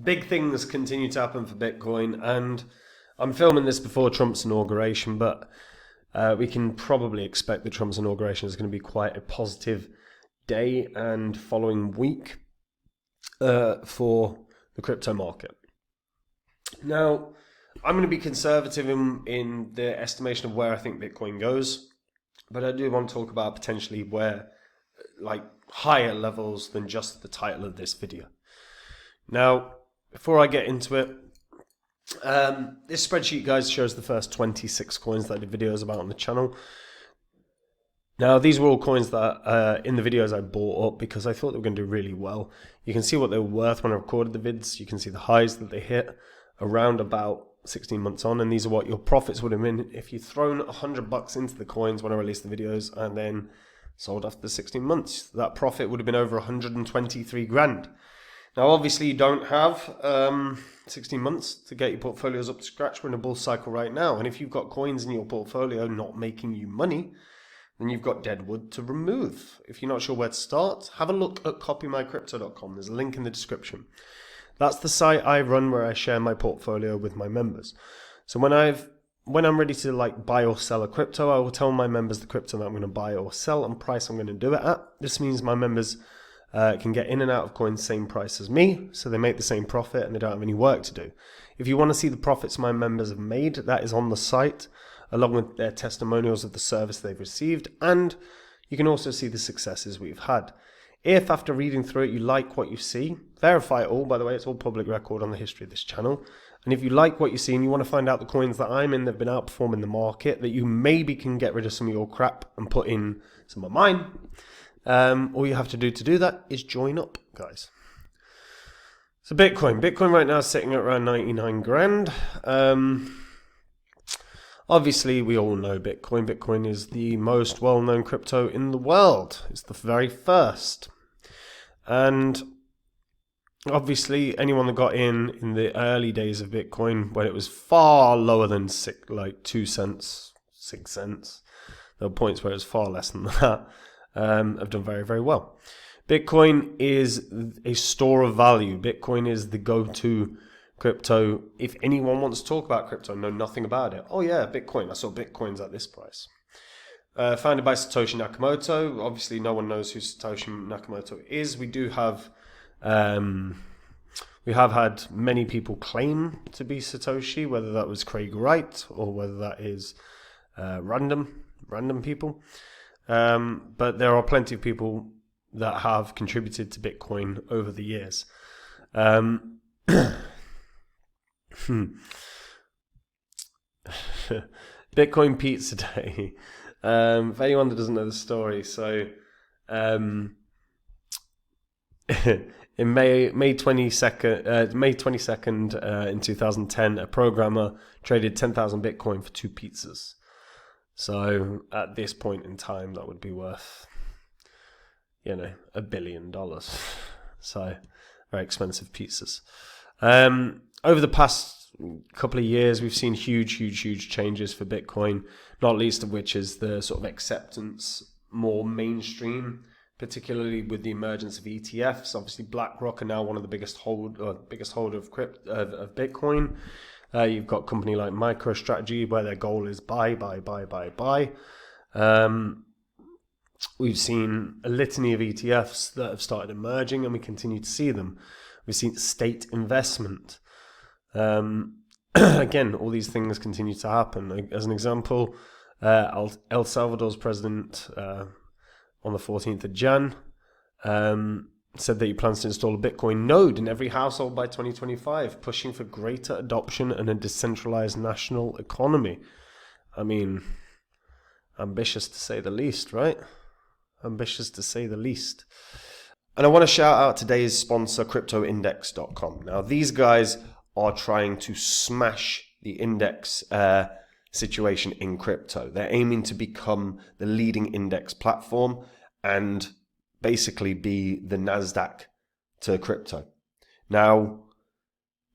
big things continue to happen for Bitcoin, and I'm filming this before Trump's inauguration, but we can probably expect that Trump's inauguration is going to be quite a positive day and following week for the crypto market. Now, I'm going to be conservative in the estimation of where I think Bitcoin goes, but I do want to talk about potentially where, like, higher levels than just the title of this video. Now, before I get into it, this spreadsheet, guys, shows the first 26 coins that I did videos about on the channel. Now, these were all coins that in the videos I bought up because I thought they were going to do really well. You can see what they were worth when I recorded the vids. You can see the highs that they hit around about 16 months on, and these are what your profits would have been if you'd thrown $100 into the coins when I released the videos and then sold after 16 months. That profit would have been over 123 grand. Now, obviously, you don't have 16 months to get your portfolios up to scratch. We're in a bull cycle right now, and if you've got coins in your portfolio not making you money, then you've got dead wood to remove. If you're not sure where to start, have a look at copymycrypto.com. There's a link in the description. That's the site I run where I share my portfolio with my members. So when I'm ready to buy or sell a crypto, I will tell my members the crypto that I'm going to buy or sell and price I'm going to do it at. This means my members can get in and out of coins same price as me, so they make the same profit and they don't have any work to do. If you want to see the profits my members have made, that is on the site, along with their testimonials of the service they've received, and you can also see the successes we've had. If after reading through it you like what you see, verify it all, by the way, it's all public record on the history of this channel. And if you like what you see and you want to find out the coins that I'm in that have been outperforming the market, that you maybe can get rid of some of your crap and put in some of mine, all you have to do that is join up, guys. So Bitcoin right now is sitting at around 99 grand. Obviously, we all know Bitcoin. Bitcoin is the most well-known crypto in the world. It's the very first. And obviously, anyone that got in the early days of Bitcoin, when it was far lower than 2 cents, 6 cents, there were points where it was far less than that, have done very, very well. Bitcoin is a store of value. Bitcoin is the go-to crypto. If anyone wants to talk about crypto and know nothing about it, oh yeah, Bitcoin, I saw Bitcoins at this price. Founded by Satoshi Nakamoto. Obviously, no one knows who Satoshi Nakamoto is. We have had many people claim to be Satoshi, whether that was Craig Wright or whether that is random people. But there are plenty of people that have contributed to Bitcoin over the years. Bitcoin Pizza Day. For anyone that doesn't know the story, so in May 22nd in 2010, a programmer traded 10,000 Bitcoin for 2 pizzas. So at this point in time, that would be worth, $1 billion. So very expensive pizzas. Over the past couple of years, we've seen huge changes for Bitcoin, not least of which is the sort of acceptance more mainstream, particularly with the emergence of ETFs. Obviously, BlackRock are now one of the biggest holder of Bitcoin. You've got a company like MicroStrategy where their goal is buy. We've seen a litany of ETFs that have started emerging, and we continue to see them. We've seen state investment. Again, all these things continue to happen. As an example, El Salvador's president on the 14th of Jan said that he plans to install a Bitcoin node in every household by 2025, pushing for greater adoption and a decentralized national economy. I mean, ambitious to say the least, right? Ambitious to say the least. And I want to shout out today's sponsor, CryptoIndex.com. Now, these guys are trying to smash the index situation in crypto. They're aiming to become the leading index platform and basically be the NASDAQ to crypto. Now,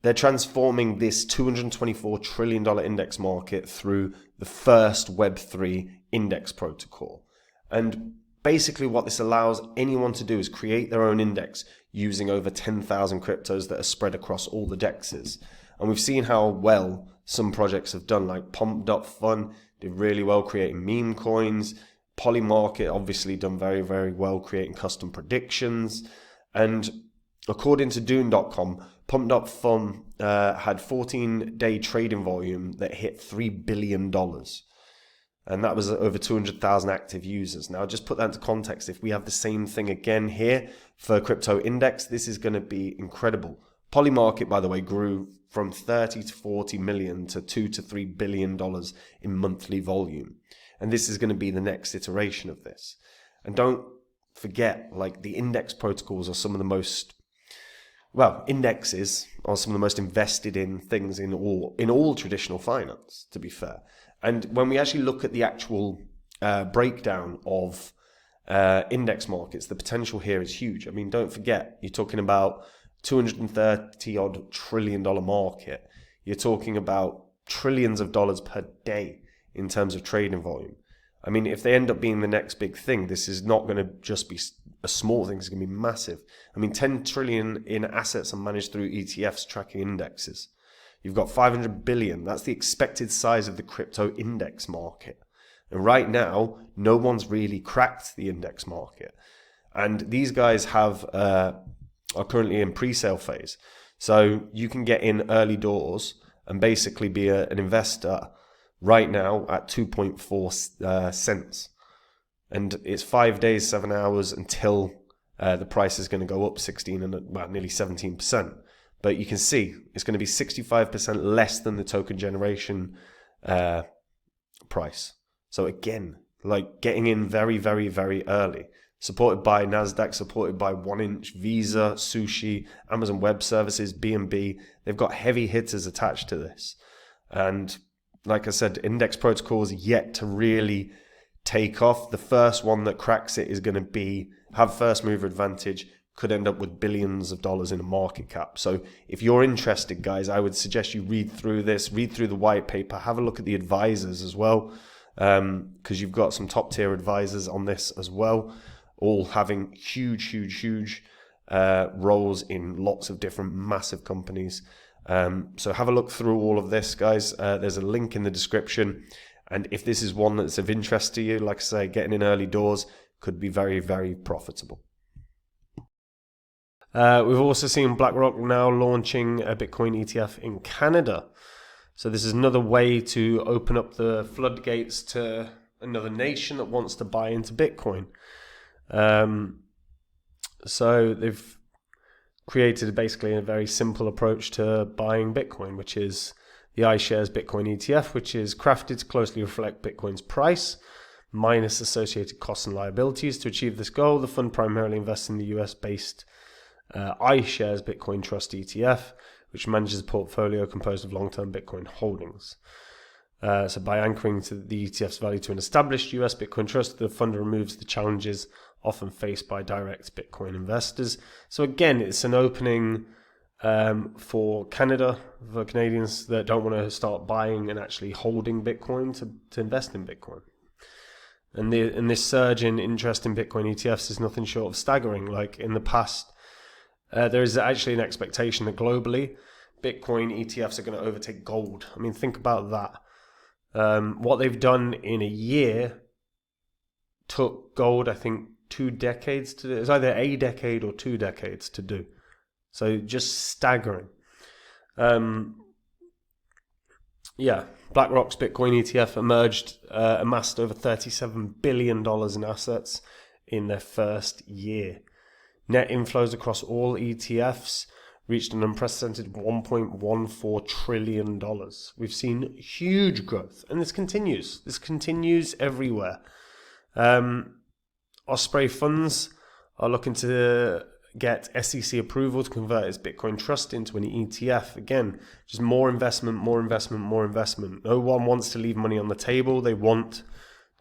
they're transforming this $224 trillion index market through the first Web3 index protocol. And Basically, what this allows anyone to do is create their own index using over 10,000 cryptos that are spread across all the dexes. And we've seen how well some projects have done, like Pomp.fun did really well creating meme coins. Polymarket obviously done very, very well creating custom predictions. And according to Dune.com, Pump.fun had 14-day trading volume that hit $3 billion. And that was over 200,000 active users. Now, just put that into context. If we have the same thing again here for crypto index, this is going to be incredible. Polymarket, by the way, grew from 30 to 40 million to 2 to 3 billion dollars in monthly volume. And this is going to be the next iteration of this. And don't forget, like, the index protocols are some of the most, well, indexes are some of the most invested in things in all traditional finance, to be fair. And when we actually look at the actual breakdown of index markets, the potential here is huge. I mean, don't forget, you're talking about $230 trillion market. You're talking about trillions of dollars per day in terms of trading volume. I mean, if they end up being the next big thing, this is not going to just be a small thing. It's going to be massive. I mean, 10 trillion in assets are managed through ETFs tracking indexes. You've got 500 billion. That's the expected size of the crypto index market. And right now, no one's really cracked the index market. And these guys are currently in pre-sale phase. So you can get in early doors and basically be an investor right now at 2.4 cents. And it's 5 days, 7 hours until the price is going to go up 16 and nearly 17%. But you can see it's going to be 65% less than the token generation price. So again, like getting in very, very, very early. Supported by NASDAQ, supported by 1inch, Visa, Sushi, Amazon Web Services, BNB. They've got heavy hitters attached to this. And like I said, index protocols yet to really take off. The first one that cracks it is going to have first mover advantage, could end up with billions of dollars in a market cap. So if you're interested, guys, I would suggest you read through this, read through the white paper, have a look at the advisors as well, because you've got some top tier advisors on this as well, all having huge roles in lots of different massive companies. So have a look through all of this, guys. There's a link in the description. And if this is one that's of interest to you, like I say, getting in early doors could be very, very profitable. We've also seen BlackRock now launching a Bitcoin ETF in Canada. So this is another way to open up the floodgates to another nation that wants to buy into Bitcoin. So they've created basically a very simple approach to buying Bitcoin, which is the iShares Bitcoin ETF, which is crafted to closely reflect Bitcoin's price, minus associated costs and liabilities. To achieve this goal, the fund primarily invests in the US-based iShares Bitcoin Trust ETF, which manages a portfolio composed of long-term Bitcoin holdings. So by anchoring to the ETF's value to an established US Bitcoin trust, the fund removes the challenges often faced by direct Bitcoin investors. So again, it's an opening for Canada, for Canadians that don't want to start buying and actually holding Bitcoin to invest in Bitcoin. And this surge in interest in Bitcoin ETFs is nothing short of staggering. Like in the past, there is actually an expectation that globally, Bitcoin ETFs are going to overtake gold. I mean, think about that. What they've done in a year took gold, I think, 2 decades to do. It's either a decade or 2 decades to do. So just staggering. BlackRock's Bitcoin ETF amassed over $37 billion in assets in their first year. Net inflows across all ETFs reached an unprecedented $1.14 trillion. We've seen huge growth, and this continues. This continues everywhere. Osprey Funds are looking to get SEC approval to convert its Bitcoin Trust into an ETF. Again, just more investment. No one wants to leave money on the table. They want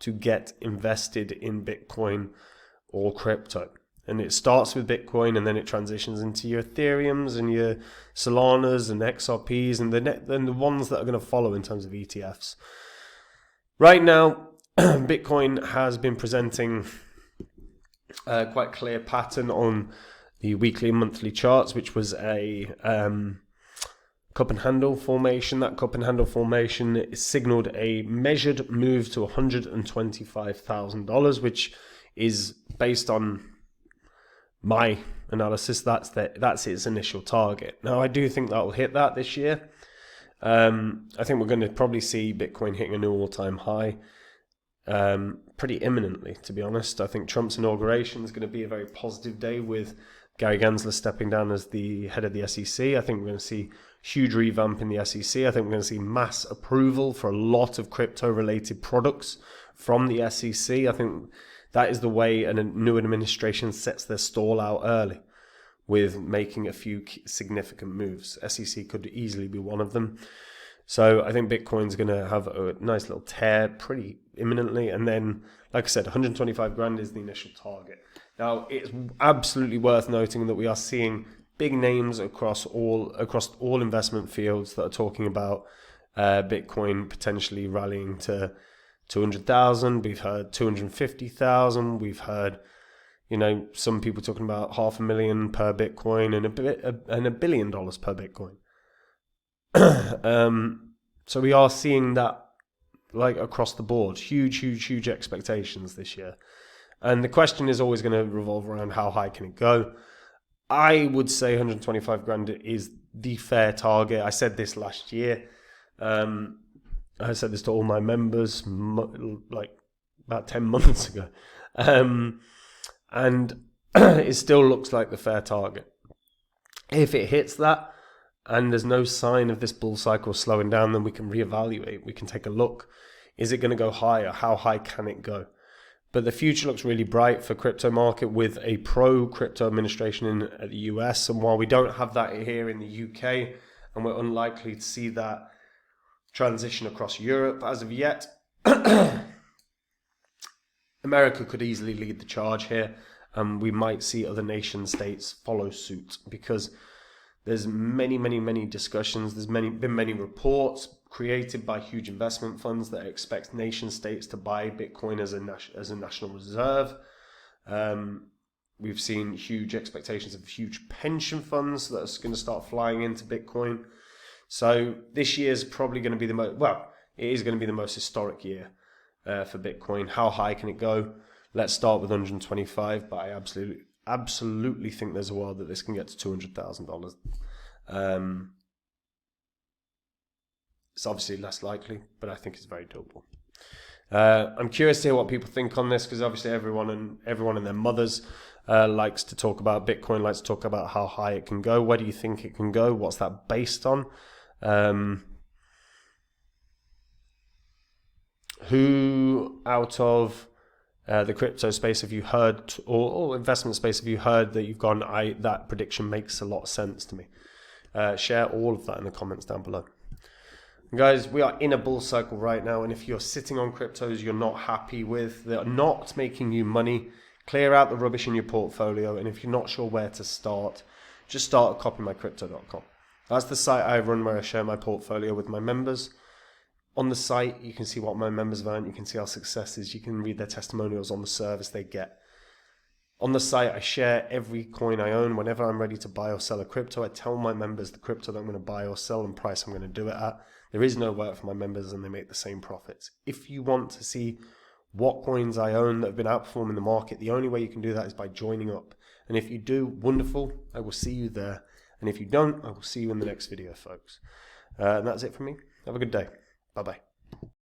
to get invested in Bitcoin or crypto. And it starts with Bitcoin, and then it transitions into your Ethereums and your Solanas and XRPs and the ones that are going to follow in terms of ETFs. Right now, Bitcoin has been presenting quite clear pattern on the weekly and monthly charts, which was a cup and handle formation. That cup and handle formation signaled a measured move to $125,000, which is based on my analysis. That's its initial target. Now, I do think that will hit that this year. I think we're going to probably see Bitcoin hitting a new all-time high pretty imminently, to be honest. I think Trump's inauguration is going to be a very positive day with Gary Gensler stepping down as the head of the SEC. I think we're going to see huge revamp in the SEC. I think we're going to see mass approval for a lot of crypto-related products from the SEC. I think that is the way a new administration sets their stall out early, with making a few significant moves. SEC could easily be one of them. So I think Bitcoin's going to have a nice little tear pretty imminently. And then, like I said, 125 grand is the initial target. Now, it's absolutely worth noting that we are seeing big names across all investment fields that are talking about Bitcoin potentially rallying to 200,000. We've heard 250,000. We've heard, some people talking about $500,000 per Bitcoin and $1 billion per Bitcoin. So we are seeing that like across the board, huge expectations this year. And the question is always going to revolve around how high can it go. I would say 125 grand is the fair target. I said this last year. I said this to all my members like about 10 months ago. And it still looks like the fair target. If it hits that and there's no sign of this bull cycle slowing down, then we can reevaluate. We can take a look. Is it going to go higher? How high can it go? But the future looks really bright for crypto market with a pro-crypto administration in the US. And while we don't have that here in the UK, and we're unlikely to see that transition across Europe as of yet, America could easily lead the charge here. And we might see other nation states follow suit, because there's many discussions. There's been many reports created by huge investment funds that expect nation states to buy Bitcoin as a national reserve. We've seen huge expectations of huge pension funds that are going to start flying into Bitcoin. So this year is probably going to be it is going to be the most historic year for Bitcoin. How high can it go? Let's start with 125, but I absolutely think there's a world that this can get to $200,000. It's obviously less likely, but I think it's very doable. I'm curious to hear what people think on this, because obviously everyone and their mothers likes to talk about Bitcoin, likes to talk about how high it can go. Where do you think it can go? What's that based on? Who out of the crypto space have you heard, or investment space have you heard that you've gone, that prediction makes a lot of sense to me? Share all of that in the comments down below. And guys, we are in a bull cycle right now, and if you're sitting on cryptos you're not happy with, that are not making you money, clear out the rubbish in your portfolio. And if you're not sure where to start, just start at copymycrypto.com. That's the site I run where I share my portfolio with my members. On the site, you can see what my members have earned. You can see our successes. You can read their testimonials on the service they get. On the site, I share every coin I own. Whenever I'm ready to buy or sell a crypto, I tell my members the crypto that I'm going to buy or sell and price I'm going to do it at. There is no work for my members, and they make the same profits. If you want to see what coins I own that have been outperforming the market, the only way you can do that is by joining up. And if you do, wonderful. I will see you there. And if you don't, I will see you in the next video, folks. And that's it from me. Have a good day. Bye-bye.